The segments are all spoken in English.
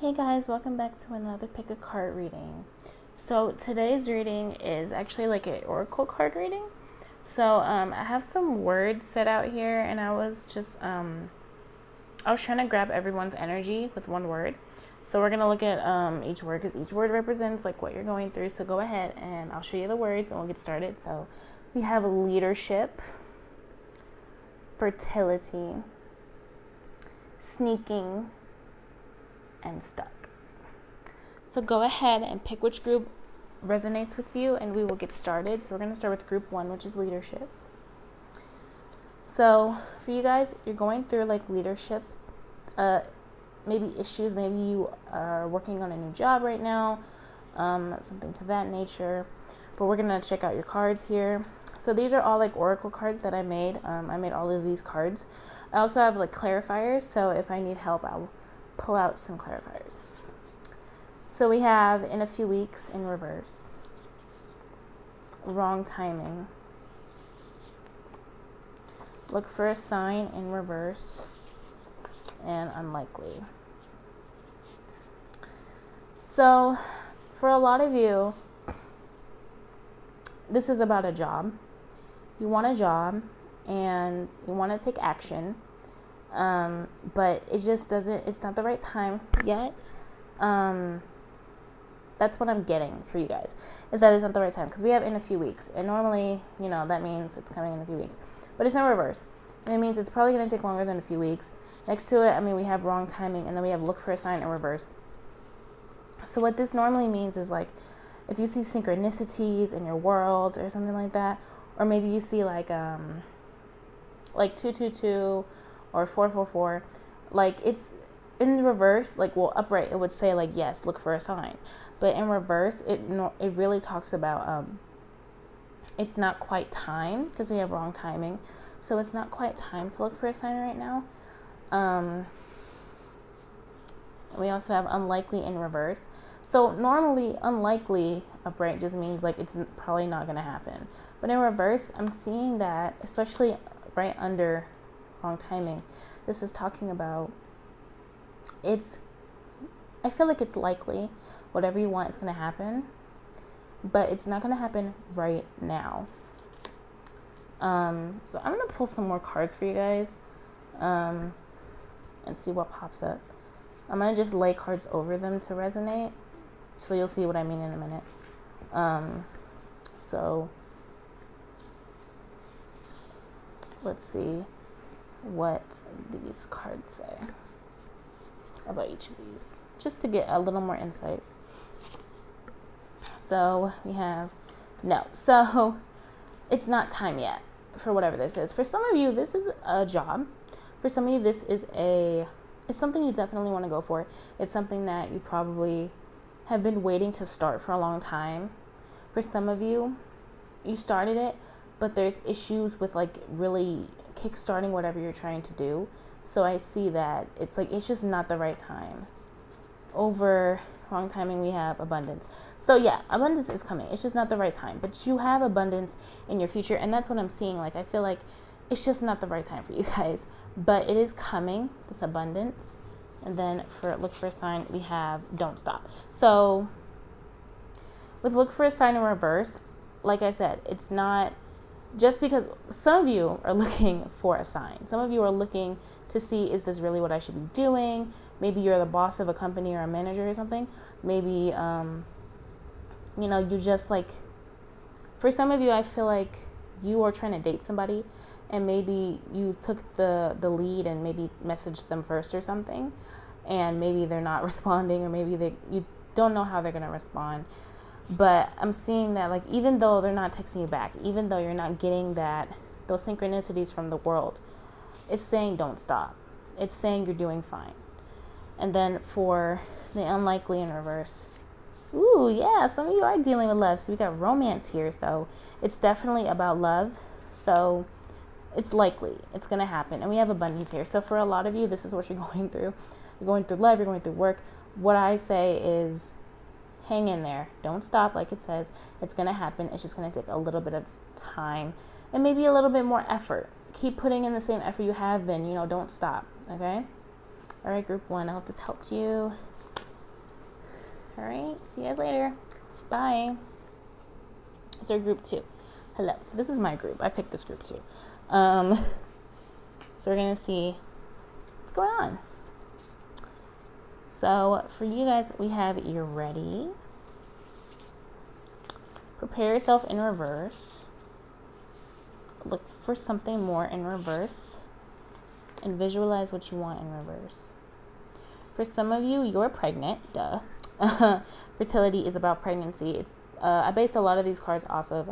Hey guys, welcome back to another pick a card reading. So today's reading is actually like an oracle card reading. So I have some words set out here, and I was trying to grab everyone's energy with one word. So we're gonna look at each word because each word represents like what you're going through. So go ahead and I'll show you the words and we'll get started. So we have leadership, fertility, sneaking, and stuck. So go ahead and pick which group resonates with you and we will get started. So we're going to start with group 1, which is leadership. So for you guys, you're going through like leadership maybe issues. Maybe you are working on a new job right now, something to that nature. But we're going to check out your cards here. So these are all like oracle cards that I made. I made all of these cards. I also have like clarifiers, so if I need help, I'll pull out some clarifiers. So we have in a few weeks in reverse, wrong timing, look for a sign in reverse, and unlikely. So for a lot of you, this is about a job. You want a job and you want to take action, but it just doesn't, it's not the right time yet. That's what I'm getting for you guys, is that it's not the right time, because we have in a few weeks, and normally, that means it's coming in a few weeks, but it's in reverse, and it means it's probably going to take longer than a few weeks. Next to it, we have wrong timing, and then we have look for a sign in reverse. So what this normally means is like, if you see synchronicities in your world or something like that, or maybe you see like 222 or 444, like it's in reverse, like, well, upright, it would say like, yes, look for a sign. But in reverse, it really talks about it's not quite time, because we have wrong timing. So it's not quite time to look for a sign right now. We also have unlikely in reverse. So normally unlikely upright just means like it's probably not going to happen. But in reverse, I'm seeing that, especially right under wrong timing, this is talking about I feel like it's likely whatever you want is going to happen, but it's not going to happen right now. So I'm going to pull some more cards for you guys and see what pops up. I'm going to just lay cards over them to resonate, so you'll see what I mean in a minute. So let's see what these cards say about each of these, just to get a little more insight. So we have no. So it's not time yet for whatever this is. For some of you, this is a job. For some of you, this is it's something you definitely want to go for. It's something that you probably have been waiting to start for a long time. For some of you, you started it, but there's issues with like really kickstarting whatever you're trying to do. So I see that it's like, it's just not the right time. Over wrong timing, we have abundance. So yeah, abundance is coming. It's just not the right time. But you have abundance in your future, and that's what I'm seeing. Like, I feel like it's just not the right time for you guys. But it is coming, this abundance. And then for look for a sign, we have don't stop. So with look for a sign in reverse, like I said, it's not just because some of you are looking for a sign. Some of you are looking to see, is this really what I should be doing? Maybe you're the boss of a company or a manager or something. Maybe, you just like, for some of you, I feel like you are trying to date somebody, and maybe you took the lead and maybe messaged them first or something, and maybe they're not responding, or maybe you don't know how they're going to respond. But I'm seeing that, like, even though they're not texting you back, even though you're not getting those synchronicities from the world, it's saying don't stop. It's saying you're doing fine. And then for the unlikely in reverse, ooh, yeah, some of you are dealing with love. So we got romance here. So it's definitely about love. So it's likely it's going to happen. And we have abundance here. So for a lot of you, this is what you're going through. You're going through love. You're going through work. What I say is, hang in there. Don't stop, like it says. It's going to happen. It's just going to take a little bit of time and maybe a little bit more effort. Keep putting in the same effort you have been. Don't stop. Okay? All right, group 1. I hope this helped you. All right. See you guys later. Bye. So group 2. Hello. So this is my group. I picked this group too. So we're going to see what's going on. So for you guys, we have you're ready. Prepare yourself in reverse. Look for something more in reverse. And visualize what you want in reverse. For some of you, you're pregnant. Duh. Fertility is about pregnancy. It's I based a lot of these cards off of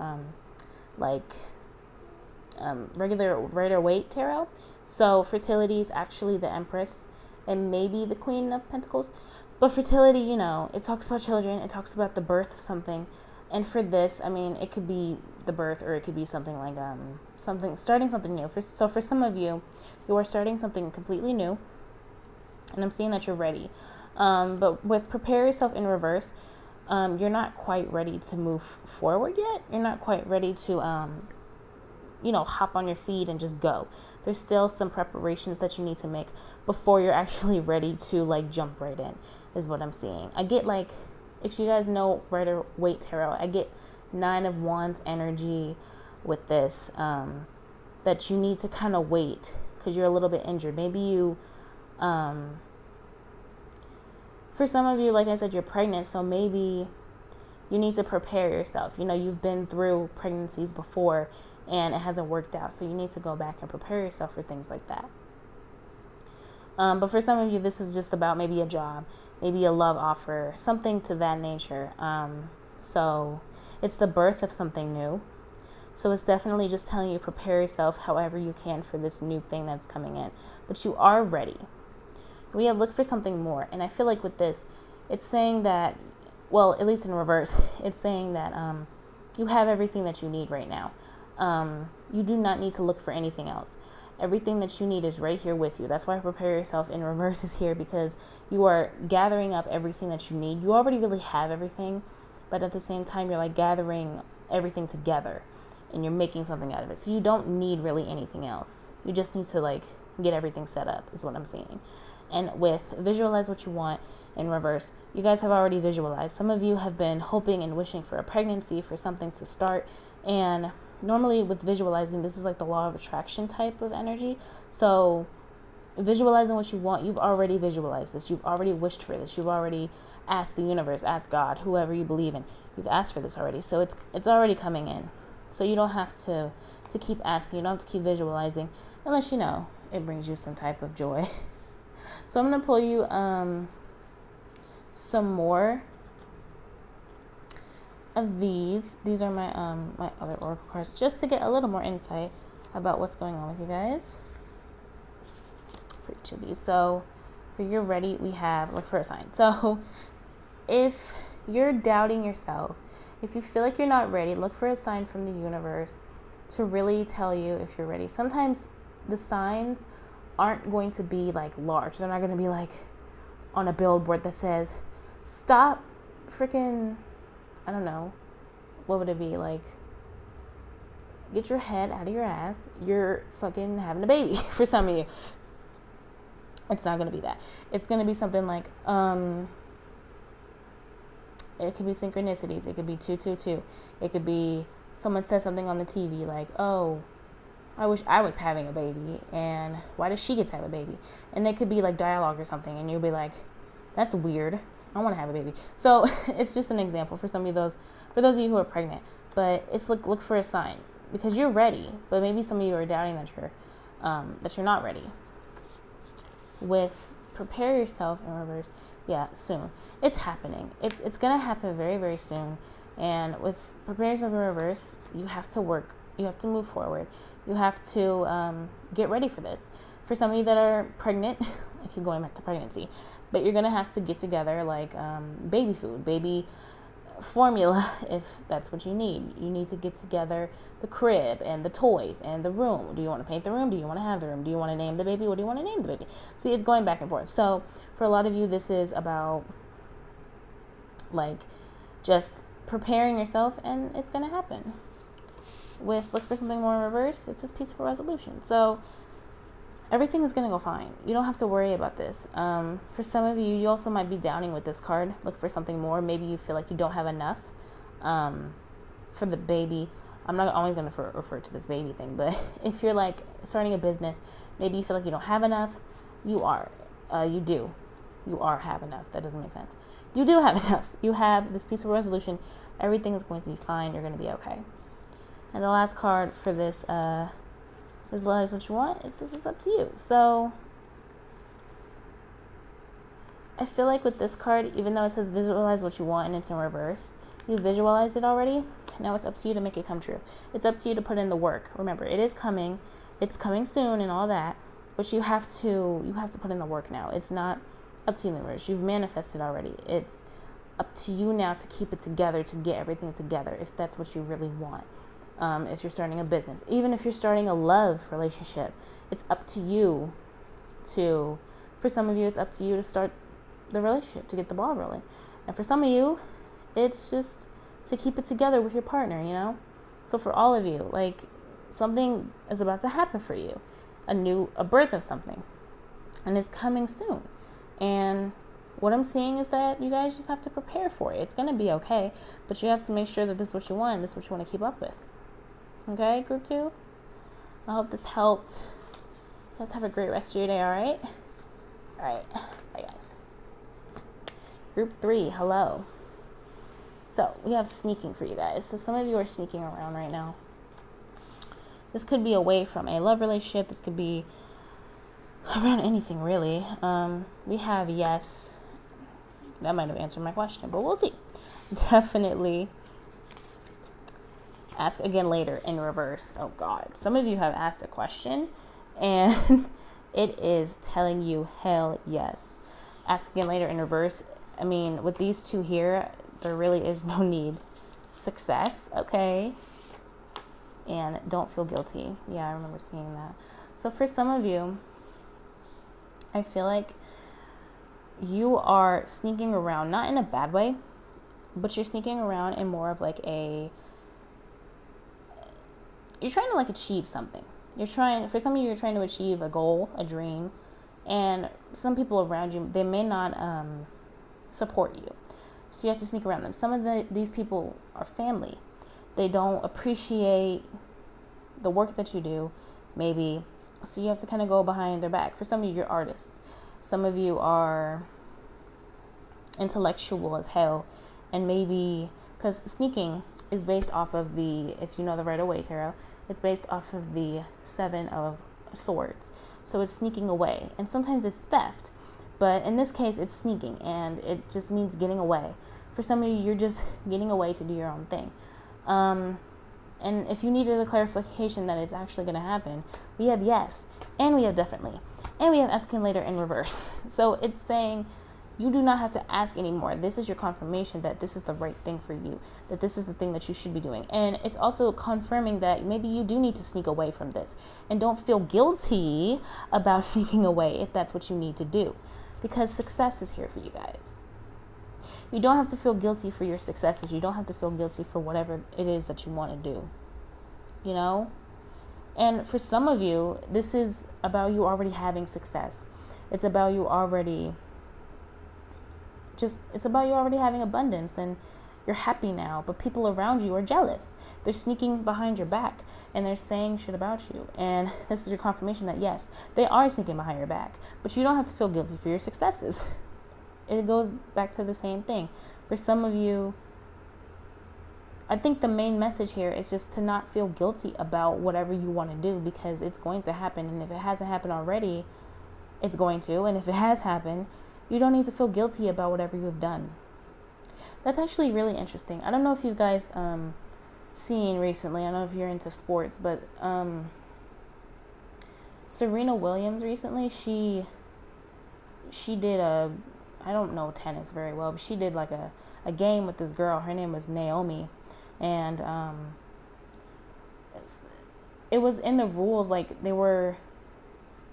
regular Rider-Waite tarot. So fertility is actually the Empress and maybe the Queen of Pentacles. But fertility, you know, it talks about children. It talks about the birth of something. And for this, I mean, it could be the birth, or it could be something like starting something new. So for some of you, you are starting something completely new, and I'm seeing that you're ready. But with prepare yourself in reverse, you're not quite ready to move forward yet. You're not quite ready to, hop on your feet and just go. There's still some preparations that you need to make before you're actually ready to jump right in, is what I'm seeing. I get if you guys know Rider-Waite tarot, I get 9 of Wands energy with this, that you need to kind of wait because you're a little bit injured. Maybe you, for some of you, like I said, you're pregnant, so maybe you need to prepare yourself. You know, you've been through pregnancies before and it hasn't worked out, so you need to go back and prepare yourself for things like that. But for some of you, this is just about maybe a job, maybe a love offer, something to that nature. So it's the birth of something new. So it's definitely just telling you prepare yourself however you can for this new thing that's coming in. But you are ready. We have looked for something more. And I feel like with this, it's saying that, well, at least in reverse, it's saying that you have everything that you need right now. You do not need to look for anything else. Everything that you need is right here with you. That's why prepare yourself in reverse is here, because you are gathering up everything that you need. You already really have everything, but at the same time, you're gathering everything together and you're making something out of it. So you don't need really anything else. You just need to get everything set up, is what I'm seeing. And with visualize what you want in reverse, you guys have already visualized. Some of you have been hoping and wishing for a pregnancy, for something to start, and normally with visualizing, this is the law of attraction type of energy. So visualizing what you want, you've already visualized this. You've already wished for this. You've already asked the universe, asked God, whoever you believe in. You've asked for this already. So it's already coming in. So you don't have to keep asking. You don't have to keep visualizing unless it brings you some type of joy. So I'm going to pull you some more of these. These are my my other oracle cards, just to get a little more insight about what's going on with you guys for each of these. So for you're ready, we have look for a sign. So if you're doubting yourself, if you feel like you're not ready, look for a sign from the universe to really tell you if you're ready. Sometimes the signs aren't going to be large. They're not going to be on a billboard that says stop freaking, I don't know, what would it be? Get your head out of your ass. You're fucking having a baby for some of you. It's not going to be that. It's going to be something it could be synchronicities. It could be 222. It could be someone says something on the TV oh, I wish I was having a baby, and why does she get to have a baby? And they could be dialogue or something, and you'll be that's weird. I want to have a baby. So it's just an example for some of those, for those of you who are pregnant. But it's look for a sign, because you're ready. But maybe some of you are doubting that you're not ready. With prepare yourself in reverse, yeah, soon. It's happening. It's gonna happen very, very soon. And with prepare yourself in reverse, you have to work. You have to move forward. You have to get ready for this. For some of you that are pregnant, I keep going back to pregnancy, but you're going to have to get together baby food, baby formula, if that's what you need. You need to get together the crib and the toys and the room. Do you want to paint the room? Do you want to have the room? Do you want to name the baby? What do you want to name the baby? See, it's going back and forth. So for a lot of you, this is about just preparing yourself, and it's going to happen. With look for something more in reverse, it says peaceful resolution. So everything is going to go fine. You don't have to worry about this. For some of you, you also might be downing with this card. Look for something more. Maybe you feel like you don't have enough for the baby. I'm not always going to refer to this baby thing, but if you're like starting a business, maybe you feel like you don't have enough. You do. You have enough. That doesn't make sense. You do have enough. You have this peaceful resolution. Everything is going to be fine. You're going to be okay. And the last card for this, visualize what you want. It says it's up to you. So I feel like with this card, even though it says visualize what you want and it's in reverse, you visualized it already. Now it's up to you to make it come true. It's up to you to put in the work. Remember, it is coming. It's coming soon and all that. But you have to put in the work now. It's not up to you in the reverse. You've manifested already. It's up to you now to keep it together, to get everything together, if that's what you really want. If you're starting a business, even if you're starting a love relationship, it's up to you for some of you, it's up to you to start the relationship, to get the ball rolling. And for some of you, it's just to keep it together with your partner, you know? So for all of you, like, something is about to happen for you, a birth of something, and it's coming soon. And what I'm seeing is that you guys just have to prepare for it. It's going to be okay, but you have to make sure that this is what you want, this is what you want to keep up with. Okay, group 2? I hope this helped. You guys have a great rest of your day, alright? Alright, bye guys. Group 3, hello. So, we have sneaking for you guys. So some of you are sneaking around right now. This could be away from a love relationship. This could be around anything, really. We have yes. That might have answered my question, but we'll see. Definitely ask again later in reverse. Oh God. Some of you have asked a question and it is telling you hell yes. Ask again later in reverse. I mean, with these two here, there really is no need. Success, okay. And don't feel guilty. Yeah, I remember seeing that. So for some of you, I feel like you are sneaking around, not in a bad way, but you're sneaking around in more of like you're trying to like achieve something. For some of you, you're trying to achieve a goal, a dream, and some people around you, they may not support you. So you have to sneak around them. Some of these people are family. They don't appreciate the work that you do, maybe. So you have to kind of go behind their back. For some of you, you're artists. Some of you are intellectual as hell. And maybe, because sneaking is based off of if you know the Rider-Waite Tarot, it's based off of the 7 of Swords. So it's sneaking away. And sometimes it's theft. But in this case, it's sneaking. And it just means getting away. For some of you, you're just getting away to do your own thing. And if you needed a clarification that it's actually going to happen, we have yes, and we have definitely, and we have asking later in reverse. So it's saying you do not have to ask anymore. This is your confirmation that this is the right thing for you, that this is the thing that you should be doing. And it's also confirming that maybe you do need to sneak away from this. And don't feel guilty about sneaking away if that's what you need to do, because success is here for you guys. You don't have to feel guilty for your successes. You don't have to feel guilty for whatever it is that you want to do. You know? And for some of you, this is about you already having success. It's about you already having abundance and you're happy now. But people around you are jealous. They're sneaking behind your back and they're saying shit about you. And this is your confirmation that yes, they are sneaking behind your back. But you don't have to feel guilty for your successes. It goes back to the same thing. For some of you, I think the main message here is just to not feel guilty about whatever you want to do, because it's going to happen. And if it hasn't happened already, it's going to. And if it has happened, you don't need to feel guilty about whatever you've done. That's actually really interesting. I don't know if you guys seen recently. I don't know if you're into sports, but Serena Williams recently, she did I don't know tennis very well, but she did like a game with this girl. Her name was Naomi. And it was in the rules, like they were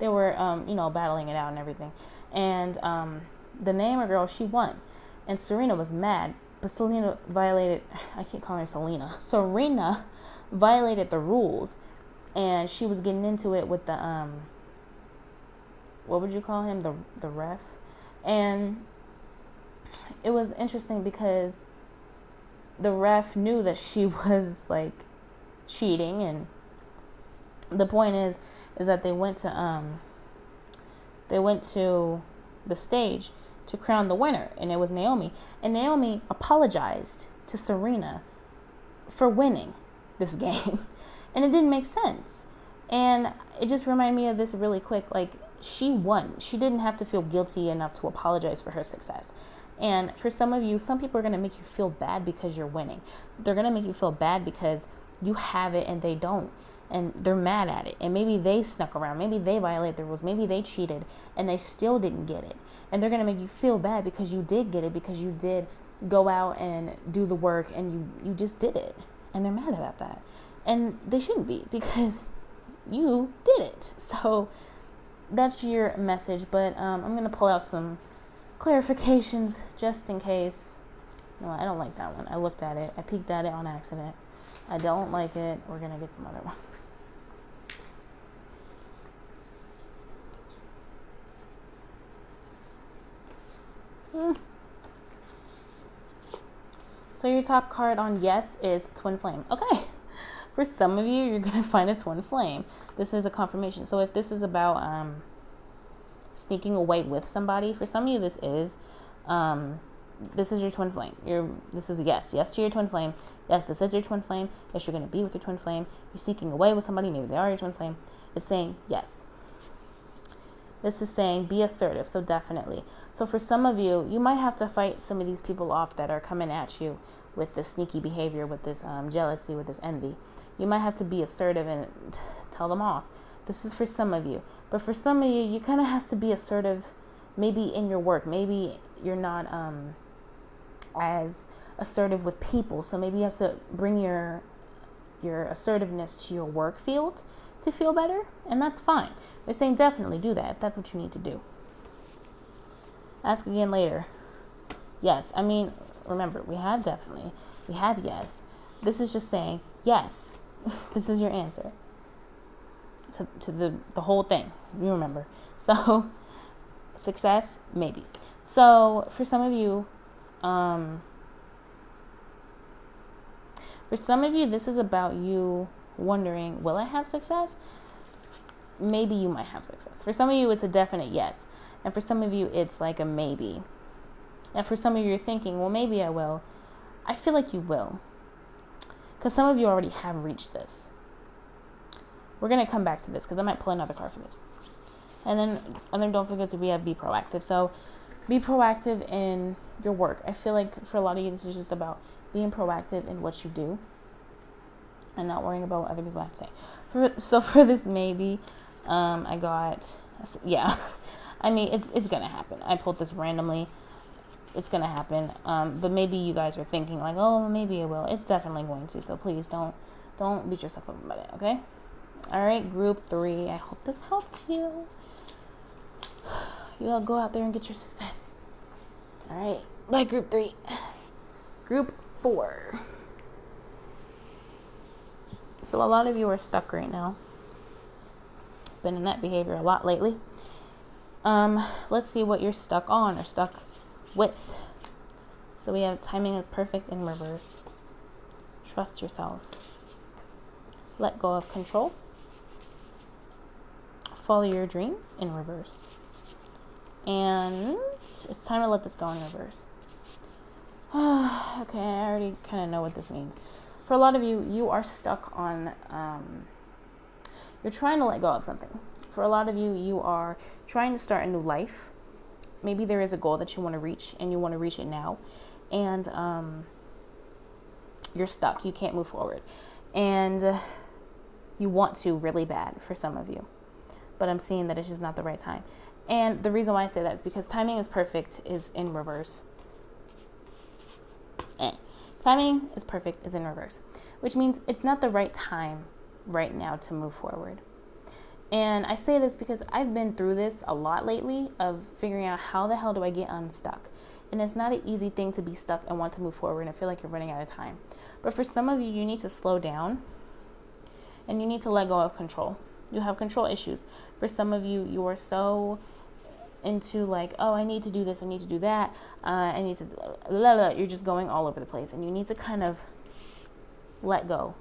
battling it out and everything. And the Naomi girl, she won. And Serena was mad. But Serena violated the rules. And she was getting into it with the what would you call him? The ref. And it was interesting because the ref knew that she was like cheating, and the point is that they went to the stage to crown the winner, and it was Naomi. And Naomi apologized to Serena for winning this game. And it didn't make sense. And it just reminded me of this really quick. Like, she won. She didn't have to feel guilty enough to apologize for her success. And for some of you, some people are going to make you feel bad because you're winning. They're going to make you feel bad because you have it and they don't. And they're mad at it. And maybe they snuck around. Maybe they violated the rules. Maybe they cheated and they still didn't get it. And they're going to make you feel bad because you did get it, because you did go out and do the work and you just did it. And they're mad about that. And they shouldn't be, because you did it. So that's your message. But I'm going to pull out some clarifications just in case. No, I don't like that one. I looked at it. I peeked at it on accident. I don't like it. We're going to get some other ones. So your top card on yes is Twin Flame. Okay. For some of you, you're going to find a Twin Flame. This is a confirmation. So if this is about sneaking away with somebody, for some of you this is your Twin Flame. This is a yes to your Twin Flame. Yes, this is your Twin Flame. Yes, you're going to be with your Twin Flame. You're sneaking away with somebody. Maybe they are your Twin Flame. It's saying yes. This is saying be assertive. So definitely. So for some of you, you might have to fight some of these people off that are coming at you with this sneaky behavior, with this jealousy, with this envy. You might have to be assertive and tell them off. This is for some of you. But for some of you, you kind of have to be assertive maybe in your work. Maybe you're not as assertive with people. So maybe you have to bring your assertiveness to your work field to feel better. And that's fine. They're saying definitely do that if that's what you need to do. Ask again later. Yes. I mean, remember, we have definitely. We have yes. This is just saying yes. This is your answer to the whole thing. You remember. So, success, maybe. So, for some of you, this is about you wondering, will I have success? Maybe you might have success. For some of you, it's a definite yes. And for some of you, it's like a maybe. And for some of you, you're thinking, well, maybe I will. I feel like you will. Because some of you already have reached this. We're going to come back to this because I might pull another card for this. And then don't forget to be proactive. So be proactive in your work. I feel like for a lot of you, this is just about being proactive in what you do and not worrying about what other people have to say. So for this maybe, I got, yeah. I mean, it's going to happen. I pulled this randomly. It's going to happen. But maybe you guys are thinking like, oh, maybe it will. It's definitely going to. So please don't beat yourself up about it, okay? All right, group 3. I hope this helped you. You all go out there and get your success. All right, bye, group 3. Group 4. So a lot of you are stuck right now. Been in that behavior a lot lately. Let's see what you're stuck on or stuck with. So we have timing is perfect in reverse. Trust yourself. Let go of control. Follow your dreams in reverse. And it's time to let this go in reverse. Okay, I already kind of know what this means. For a lot of you, you are stuck on, you're trying to let go of something. For a lot of you, you are trying to start a new life. Maybe there is a goal that you want to reach and you want to reach it now. And you're stuck. You can't move forward. And you want to really bad for some of you. But I'm seeing that it's just not the right time. And the reason why I say that is because timing is perfect is in reverse. Timing is perfect is in reverse. Which means it's not the right time right now to move forward. And I say this because I've been through this a lot lately of figuring out how the hell do I get unstuck. And it's not an easy thing to be stuck and want to move forward and feel like you're running out of time. But for some of you, you need to slow down and you need to let go of control. You have control issues. For some of you, you are so into like, oh, I need to do this, I need to do that, I need to, blah, blah. You're just going all over the place, and you need to kind of let go.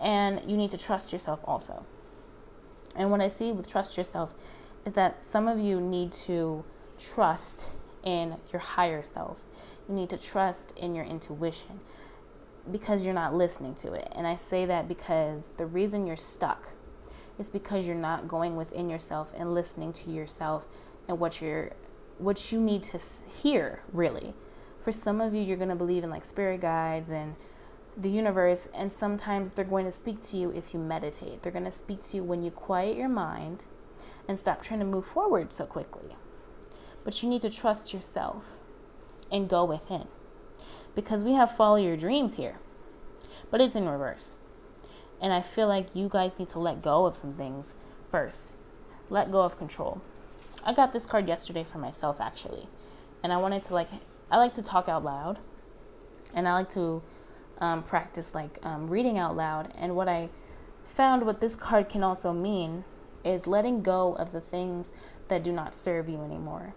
And you need to trust yourself also. And what I see with trust yourself is that some of you need to trust in your higher self. You need to trust in your intuition because you're not listening to it. And I say that because the reason you're stuck is because you're not going within yourself and listening to yourself and what you need to hear, really. For some of you, you're going to believe in like spirit guides and the universe, and sometimes they're going to speak to you if you meditate. They're going to speak to you when you quiet your mind and stop trying to move forward so quickly. But you need to trust yourself and go within, because we have follow your dreams here, but it's in reverse. And I feel like you guys need to let go of some things first. Let go of control. I got this card yesterday for myself, actually, and I wanted to I like to talk out loud, and I like to practice reading out loud. And what I found what this card can also mean is letting go of the things that do not serve you anymore.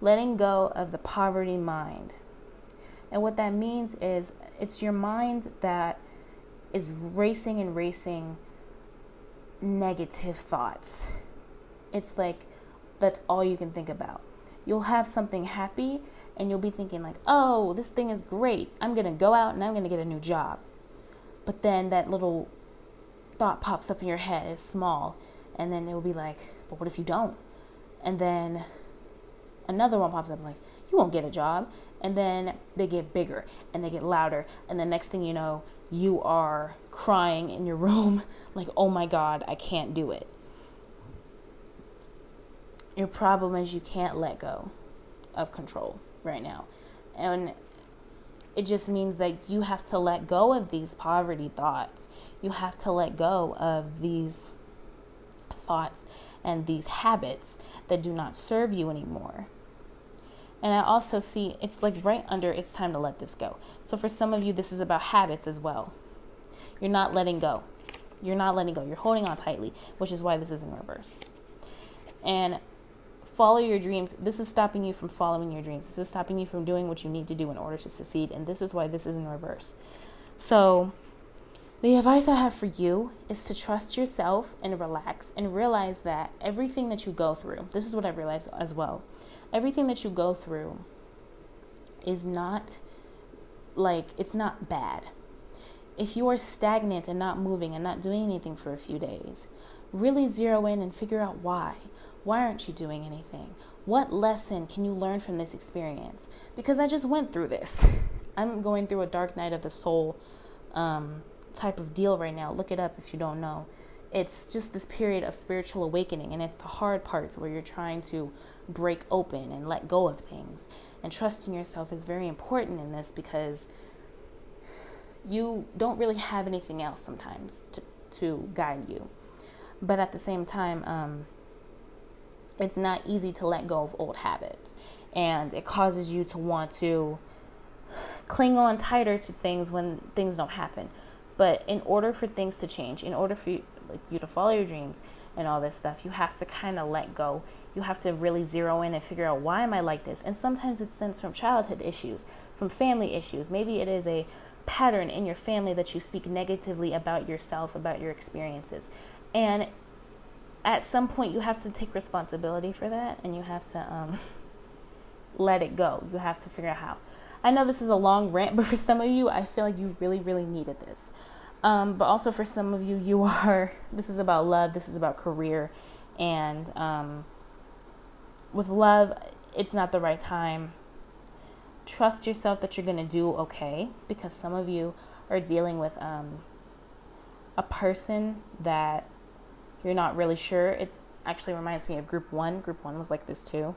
Letting go of the poverty mind. And what that means is it's your mind that is racing and racing negative thoughts. It's like that's all you can think about. You'll have something happy and you'll be thinking like, oh, this thing is great. I'm going to go out and I'm going to get a new job. But then that little thought pops up in your head. It's small. And then it will be like, but what if you don't? And then another one pops up like, you won't get a job. And then they get bigger and they get louder. And the next thing you know, you are crying in your room like, oh my God, I can't do it. Your problem is you can't let go of control right now. And it just means that you have to let go of these poverty thoughts. You have to let go of these thoughts and these habits that do not serve you anymore. And I also see it's like right under it's time to let this go. So for some of you, this is about habits as well. You're not letting go. You're not letting go. You're holding on tightly, which is why this is in reverse. And follow your dreams. This is stopping you from following your dreams. This is stopping you from doing what you need to do in order to succeed. And this is why this is in reverse. So the advice I have for you is to trust yourself and relax and realize that everything that you go through, this is what I realized as well. Everything that you go through is not it's not bad. If you are stagnant and not moving and not doing anything for a few days, really zero in and figure out why. Why aren't you doing anything? What lesson can you learn from this experience? Because I just went through this. I'm going through a dark night of the soul type of deal right now. Look it up if you don't know. It's just this period of spiritual awakening, and it's the hard parts where you're trying to break open and let go of things. And trusting yourself is very important in this because you don't really have anything else sometimes to guide you. But at the same time, it's not easy to let go of old habits, and it causes you to want to cling on tighter to things when things don't happen. But in order for things to change, in order for you to follow your dreams and all this stuff, you have to kind of let go. You have to really zero in and figure out, why am I like this? And sometimes it stems from childhood issues, from family issues. Maybe it is a pattern in your family that you speak negatively about yourself, about your experiences. And at some point, you have to take responsibility for that, and you have to let it go. You have to figure out how. I know this is a long rant, but for some of you, I feel like you really, really needed this. But also for some of you, this is about love, this is about career, and with love, it's not the right time. Trust yourself that you're going to do okay, because some of you are dealing with a person that you're not really sure. It actually reminds me of Group 1. Group 1 was like this too.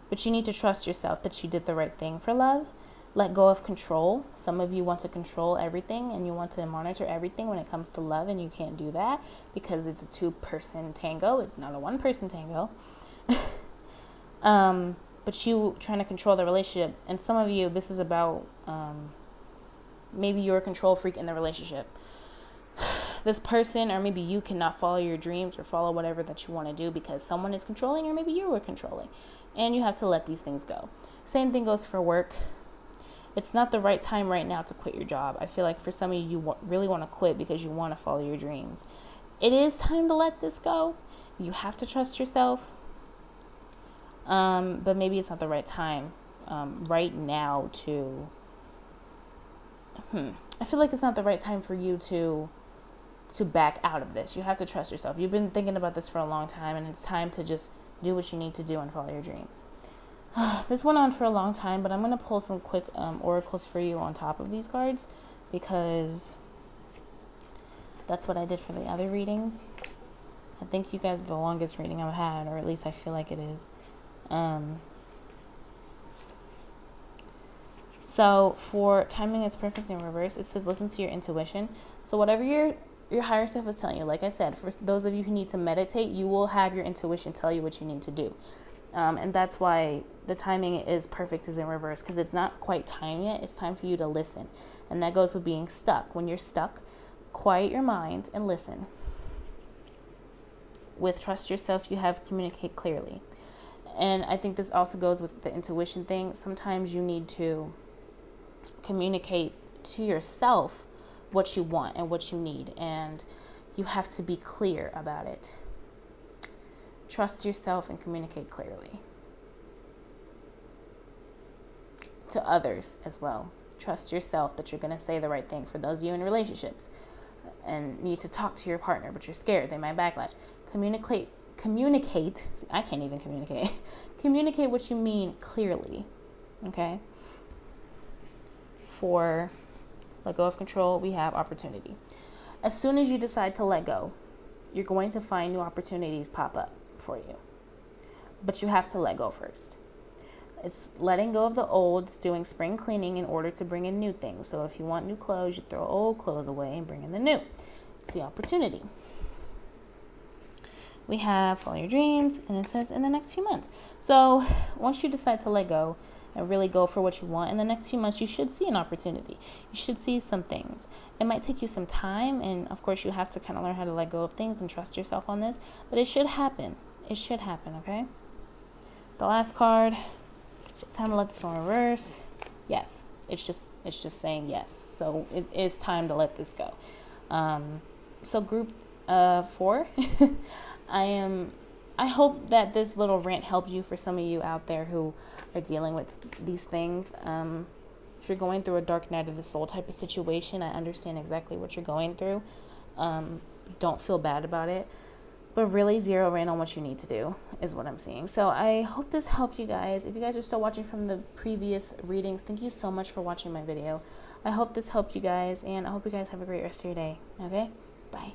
But you need to trust yourself that you did the right thing for love. Let go of control. Some of you want to control everything and you want to monitor everything when it comes to love, and you can't do that because it's a 2-person tango. It's not a 1-person tango. But you trying to control the relationship. And some of you, this is about maybe you're a control freak in the relationship. this person or maybe you cannot follow your dreams or follow whatever that you want to do because someone is controlling, or maybe you were controlling, and you have to let these things go. Same thing goes for work. It's not the right time right now to quit your job. I feel like for some of you, you really want to quit because you want to follow your dreams. It is time to let this go. You have to trust yourself. But maybe it's not the right time right now to... I feel like it's not the right time for you to back out of this. You have to trust yourself. You've been thinking about this for a long time, and it's time to just do what you need to do and follow your dreams. This went on for a long time, but I'm going to pull some quick oracles for you on top of these cards, because that's what I did for the other readings. I think you guys are the longest reading I've had, or at least I feel like it is. So for timing is perfect in reverse, it says listen to your intuition. So whatever your higher self is telling you, like I said, for those of you who need to meditate, you will have your intuition tell you what you need to do. And that's why the timing is perfect is in reverse, because it's not quite time yet. It's time for you to listen. And that goes with being stuck. When you're stuck, quiet your mind and listen. With trust yourself, you have communicate clearly. And I think this also goes with the intuition thing. Sometimes you need to communicate to yourself what you want and what you need. And you have to be clear about it. Trust yourself and communicate clearly. To others as well. Trust yourself that you're going to say the right thing. For those of you in relationships and need to talk to your partner, but you're scared, they might backlash. Communicate. See, I can't even communicate. Communicate what you mean clearly. Okay? For let go of control, we have opportunity. As soon as you decide to let go, you're going to find new opportunities pop up for you. But you have to let go first. It's letting go of the old. It's doing spring cleaning in order to bring in new things. So if you want new clothes, you throw old clothes away and bring in the new. It's the opportunity. We have follow your dreams, and it says in the next few months. So once you decide to let go and really go for what you want, in the next few months you should see an opportunity. You should see some things. It might take you some time, and of course you have to kind of learn how to let go of things and trust yourself on this, but it should happen. It should happen, okay? The last card, it's time to let this go in reverse. Yes, it's just saying yes. So it is time to let this go. So group 4, I hope that this little rant helped you. For some of you out there who are dealing with these things. If you're going through a dark night of the soul type of situation, I understand exactly what you're going through. Don't feel bad about it. But really zero in on what you need to do is what I'm seeing. So I hope this helped you guys. If you guys are still watching from the previous readings, thank you so much for watching my video. I hope this helped you guys, and I hope you guys have a great rest of your day. Okay? Bye.